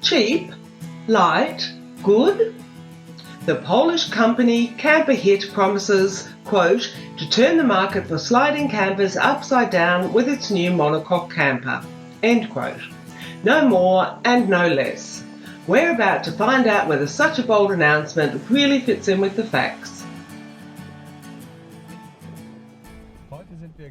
Cheap? Light? Good? The Polish company CamperHit promises, quote, to turn the market for sliding campers upside down with its new monocoque camper, end quote. No more and no less. We're about to find out whether such a bold announcement really fits in with the facts.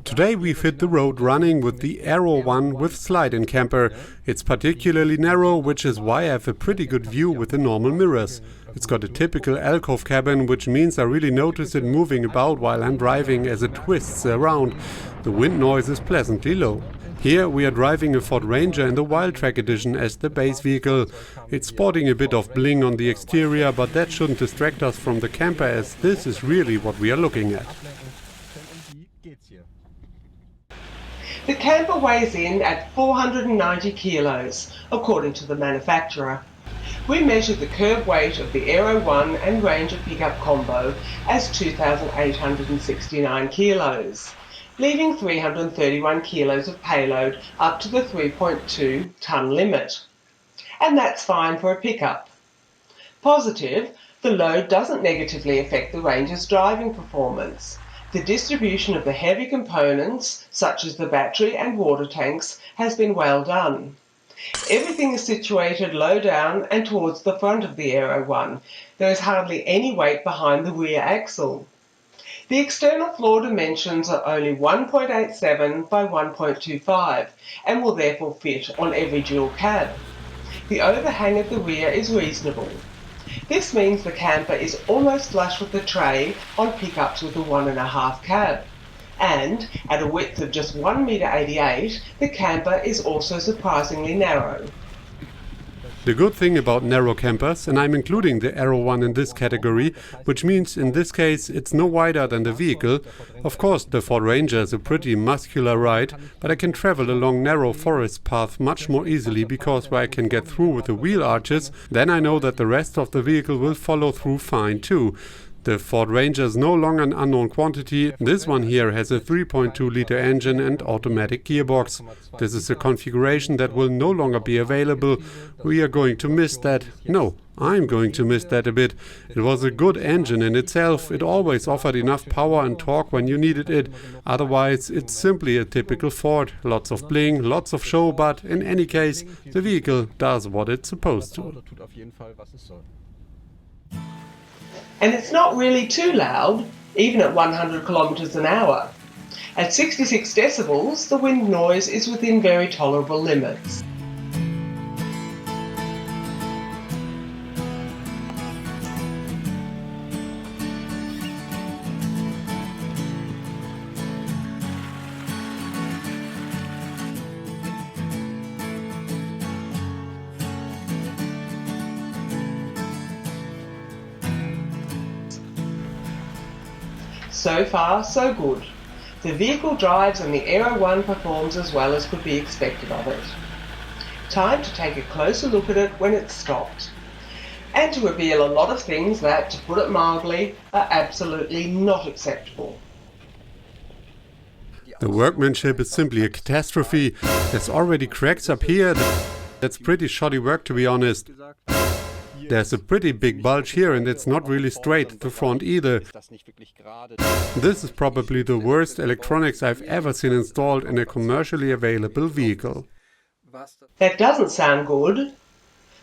Today we've hit the road running with the Aero one with slide-in camper. It's particularly narrow, which is why I have a pretty good view with the normal mirrors. It's got a typical alcove cabin, which means I really notice it moving about while I'm driving as it twists around. The wind noise is pleasantly low. Here we are driving a Ford Ranger in the Wildtrak edition as the base vehicle. It's sporting a bit of bling on the exterior, but that shouldn't distract us from the camper, as this is really what we are looking at. The camper weighs in at 490 kilos, according to the manufacturer. We measured the curb weight of the Aero 1 and Ranger pickup combo as 2,869 kilos, leaving 331 kilos of payload up to the 3.2 tonne limit. And that's fine for a pickup. Positive, the load doesn't negatively affect the Ranger's driving performance. The distribution of the heavy components, such as the battery and water tanks, has been well done. Everything is situated low down and towards the front of the Aero 1. There is hardly any weight behind the rear axle. The external floor dimensions are only 1.87 by 1.25 and will therefore fit on every dual cab. The overhang at the rear is reasonable. This means the camper is almost flush with the tray on pickups with a 1.5 cab. And at a width of just 1.88 m, the camper is also surprisingly narrow. The good thing about narrow campers, and I'm including the Aero one in this category, which means in this case it's no wider than the vehicle. Of course the Ford Ranger is a pretty muscular ride, but I can travel along narrow forest paths much more easily because where I can get through with the wheel arches, then I know that the rest of the vehicle will follow through fine too. The Ford Ranger is no longer an unknown quantity. This one here has a 3.2-liter engine and automatic gearbox. This is a configuration that will no longer be available. We are going to miss that. No, I'm going to miss that a bit. It was a good engine in itself. It always offered enough power and torque when you needed it. Otherwise, it's simply a typical Ford. Lots of bling, lots of show, but in any case, the vehicle does what it's supposed to. And it's not really too loud, even at 100 kilometers an hour. At 66 decibels, the wind noise is within very tolerable limits. So far, so good. The vehicle drives and the Aero 1 performs as well as could be expected of it. Time to take a closer look at it when it's stopped, and to reveal a lot of things that, to put it mildly, are absolutely not acceptable. The workmanship is simply a catastrophe. There's already cracks up here. That's pretty shoddy work, to be honest. There's a pretty big bulge here and it's not really straight at the front either. This is probably the worst electronics I've ever seen installed in a commercially available vehicle. That doesn't sound good,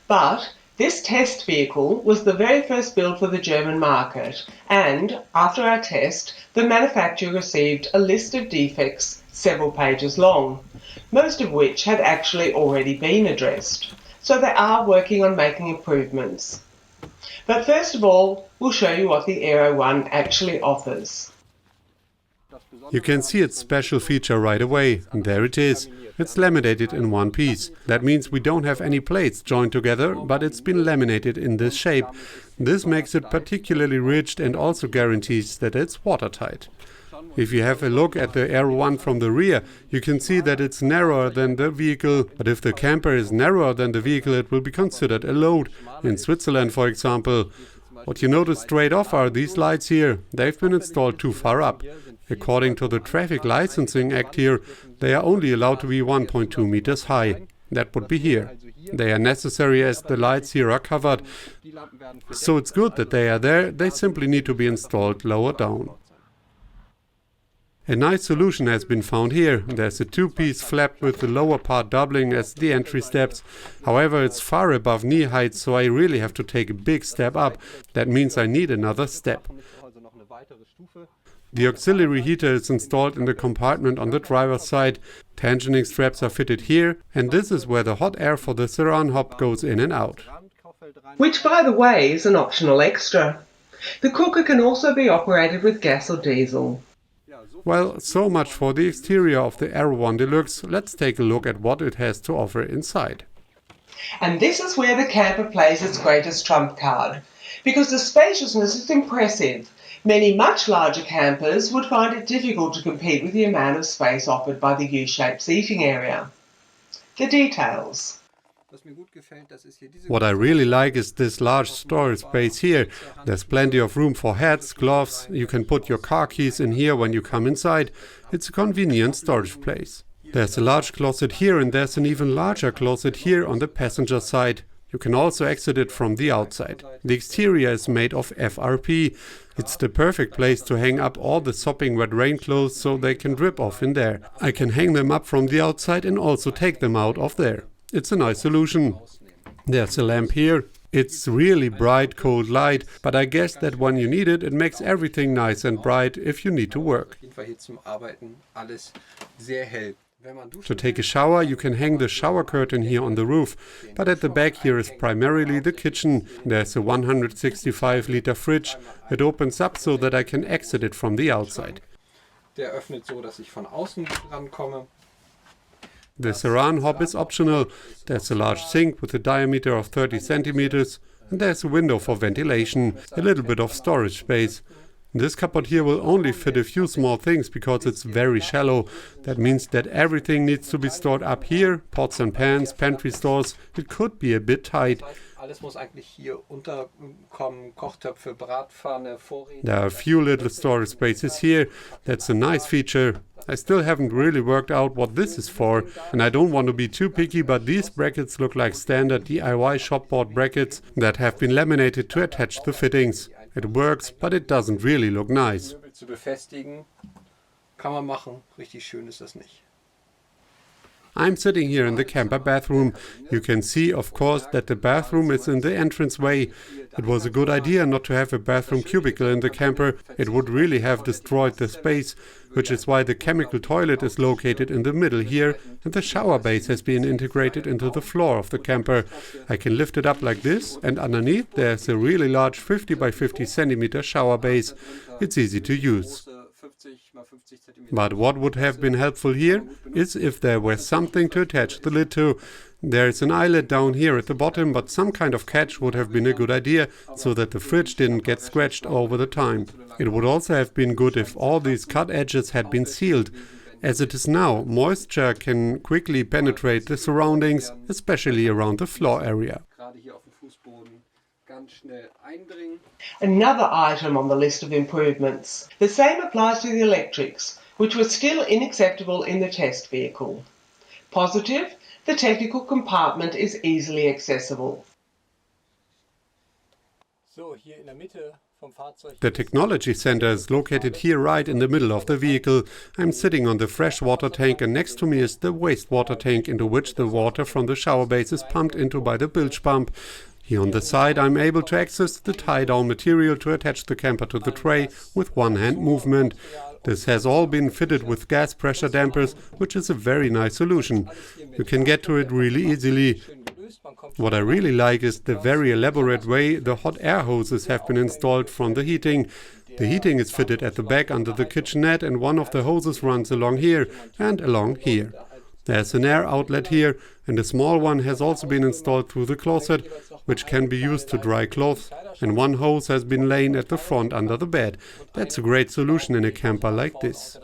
but this test vehicle was the very first build for the German market, and after our test, the manufacturer received a list of defects several pages long, most of which had actually already been addressed. So they are working on making improvements. But first of all, we'll show you what the Aero 1 actually offers. You can see its special feature right away, and there it is. It's laminated in one piece. That means we don't have any plates joined together, but it's been laminated in this shape. This makes it particularly rigid and also guarantees that it's watertight. If you have a look at the Aero 1 from the rear, you can see that it's narrower than the vehicle, but if the camper is narrower than the vehicle, it will be considered a load. In Switzerland, for example. What you notice straight off are these lights here. They've been installed too far up. According to the Traffic Licensing Act here, they are only allowed to be 1.2 meters high. That would be here. They are necessary as the lights here are covered, so it's good that they are there, they simply need to be installed lower down. A nice solution has been found here. There's a two-piece flap with the lower part doubling as the entry steps. However, it's far above knee height, so I really have to take a big step up. That means I need another step. The auxiliary heater is installed in the compartment on the driver's side. Tensioning straps are fitted here, and this is where the hot air for the Ceran hob goes in and out. Which, by the way, is an optional extra. The cooker can also be operated with gas or diesel. Well, so much for the exterior of the Aero 1 Deluxe. Let's take a look at what it has to offer inside. And this is where the camper plays its greatest trump card, because the spaciousness is impressive. Many much larger campers would find it difficult to compete with the amount of space offered by the U-shaped seating area. The details. What I really like is this large storage space here. There's plenty of room for hats, gloves. You can put your car keys in here when you come inside. It's a convenient storage place. There's a large closet here and there's an even larger closet here on the passenger side. You can also exit it from the outside. The exterior is made of FRP. It's the perfect place to hang up all the sopping wet rain clothes so they can drip off in there. I can hang them up from the outside and also take them out of there. It's a nice solution. There's a lamp here. It's really bright, cold light, but I guess that when you need it, it makes everything nice and bright if you need to work. To take a shower, you can hang the shower curtain here on the roof, but at the back here is primarily the kitchen. There's a 165-liter fridge. It opens up so that I can exit it from the outside. The Ceran hob is optional. There's a large sink with a diameter of 30 centimeters, and there's a window for ventilation, a little bit of storage space. This cupboard here will only fit a few small things because it's very shallow. That means that everything needs to be stored up here, pots and pans, pantry stores. It could be a bit tight. There are a few little storage spaces here. That's a nice feature. I still haven't really worked out what this is for, and I don't want to be too picky, but these brackets look like standard DIY shop-bought brackets that have been laminated to attach the fittings. It works, but it doesn't really look nice. I'm sitting here in the camper bathroom. You can see, of course, that the bathroom is in the entranceway. It was a good idea not to have a bathroom cubicle in the camper. It would really have destroyed the space, which is why the chemical toilet is located in the middle here, and the shower base has been integrated into the floor of the camper. I can lift it up like this, and underneath there's a really large 50 by 50 centimeter shower base. It's easy to use. But what would have been helpful here is if there were something to attach the lid to. There is an eyelet down here at the bottom, but some kind of catch would have been a good idea, so that the fridge didn't get scratched over the time. It would also have been good if all these cut edges had been sealed. As it is now, moisture can quickly penetrate the surroundings, especially around the floor area. Another item on the list of improvements. The same applies to the electrics, which were still unacceptable in the test vehicle. Positive, the technical compartment is easily accessible. The technology center is located here right in the middle of the vehicle. I'm sitting on the freshwater tank and next to me is the wastewater tank into which the water from the shower base is pumped into by the bilge pump. Here on the side I'm able to access the tie-down material to attach the camper to the tray with one-hand movement. This has all been fitted with gas pressure dampers, which is a very nice solution. You can get to it really easily. What I really like is the very elaborate way the hot air hoses have been installed from the heating. The heating is fitted at the back under the kitchenette and one of the hoses runs along here and along here. There's an air outlet here and a small one has also been installed through the closet, which can be used to dry clothes, and one hose has been laid at the front under the bed. That's a great solution in a camper like this.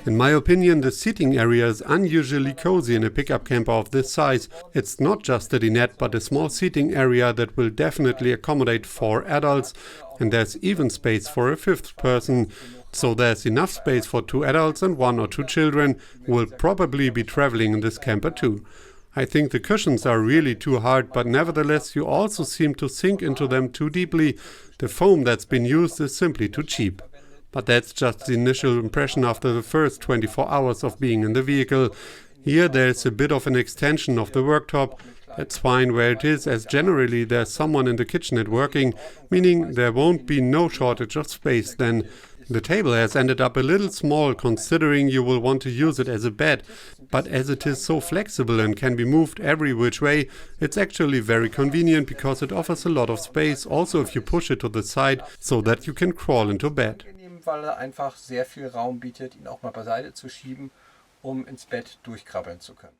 In my opinion, the seating area is unusually cozy in a pickup camper of this size. It's not just a dinette, but a small seating area that will definitely accommodate 4 adults, and there's even space for a 5th person. So there's enough space for 2 adults and 1 or 2 children who will probably be traveling in this camper too. I think the cushions are really too hard, but nevertheless you also seem to sink into them too deeply. The foam that's been used is simply too cheap. But that's just the initial impression after the first 24 hours of being in the vehicle. Here there's a bit of an extension of the worktop. That's fine where it is, as generally there's someone in the kitchenette working, meaning there won't be no shortage of space then. The table has ended up a little small considering you will want to use it as a bed, but as it is so flexible and can be moved every which way, it's actually very convenient because it offers a lot of space, also if you push it to the side, so that you can crawl into bed. Weil einfach sehr viel Raum bietet, ihn auch mal beiseite zu schieben, ins Bett durchkrabbeln zu können.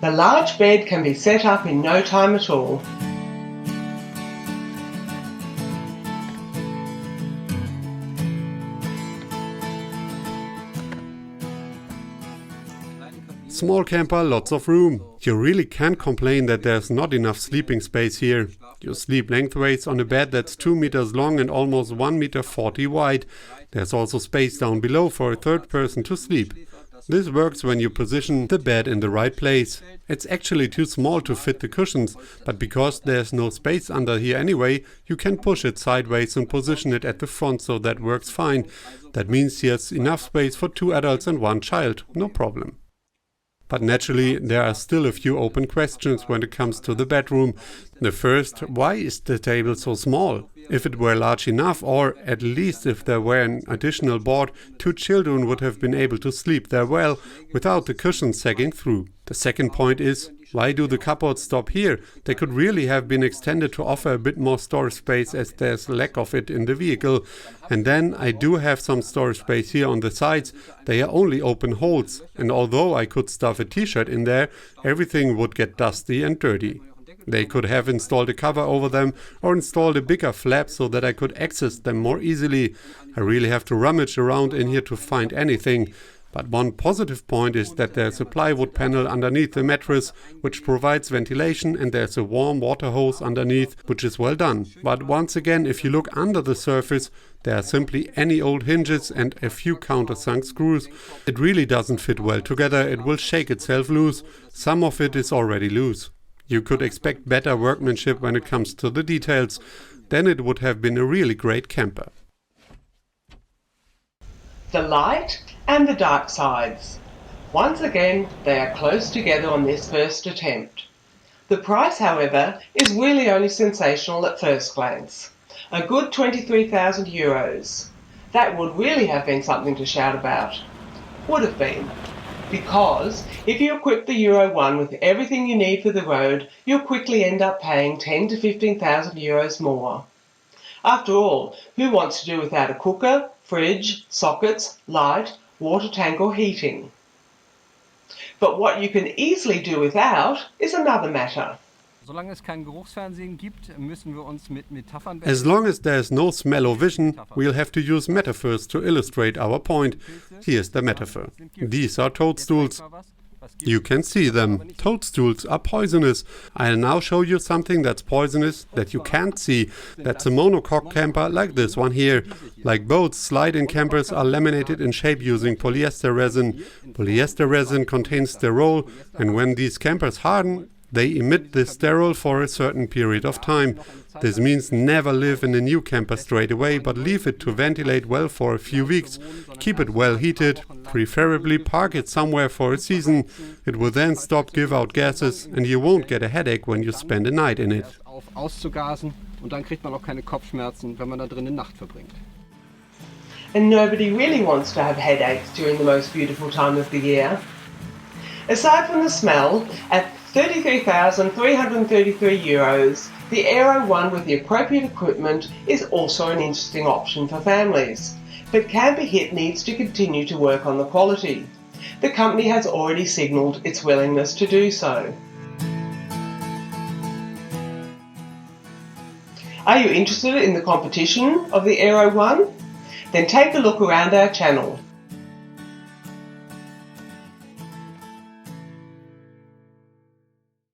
The large bed can be set up in no time at all. Small camper, lots of room. You really can't complain that there's not enough sleeping space here. You sleep lengthways on a bed that's 2 meters long and almost 1.40 meter wide. There's also space down below for a 3rd person to sleep. This works when you position the bed in the right place. It's actually too small to fit the cushions, but because there's no space under here anyway, you can push it sideways and position it at the front, so that works fine. That means there's enough space for 2 adults and 1 child, no problem. But naturally, there are still a few open questions when it comes to the bedroom. The first, why is the table so small? If it were large enough, or at least if there were an additional board, 2 children would have been able to sleep there well, without the cushions sagging through. The second point is, why do the cupboards stop here? They could really have been extended to offer a bit more storage space, as there's lack of it in the vehicle. And then I do have some storage space here on the sides. They are only open holes, and although I could stuff a t-shirt in there, everything would get dusty and dirty. They could have installed a cover over them or installed a bigger flap so that I could access them more easily. I really have to rummage around in here to find anything. But one positive point is that there's a plywood panel underneath the mattress, which provides ventilation, and there's a warm water hose underneath, which is well done. But once again, if you look under the surface, there are simply any old hinges and a few countersunk screws. It really doesn't fit well together, it will shake itself loose. Some of it is already loose. You could expect better workmanship when it comes to the details. Then it would have been a really great camper. The light and the dark sides. Once again, they are close together on this first attempt. The price, however, is really only sensational at first glance. A good 23,000 euros. That would really have been something to shout about. Would have been. Because if you equip the Euro 1 with everything you need for the road, you'll quickly end up paying 10 to 15,000 euros more. After all, who wants to do without a cooker, fridge, sockets, light, water tank or heating? But what you can easily do without is another matter. As long as there's no smell-o-vision, we'll have to use metaphors to illustrate our point. Here's the metaphor. These are toadstools. You can see them. Toadstools are poisonous. I'll now show you something that's poisonous that you can't see. That's a monocoque camper like this one here. Like boats, slide-in campers are laminated in shape using polyester resin. Polyester resin contains sterol, and when these campers harden, they emit this sterol for a certain period of time. This means never live in a new camper straight away, but leave it to ventilate well for a few weeks. Keep it well heated, preferably park it somewhere for a season. It will then stop give out gases and you won't get a headache when you spend a night in it. And nobody really wants to have headaches during the most beautiful time of the year. Aside from the smell, at 33,333 euros, the Aero 1 with the appropriate equipment is also an interesting option for families. But Camper Hit needs to continue to work on the quality. The company has already signalled its willingness to do so. Are you interested in the competition of the Aero 1? Then take a look around our channel.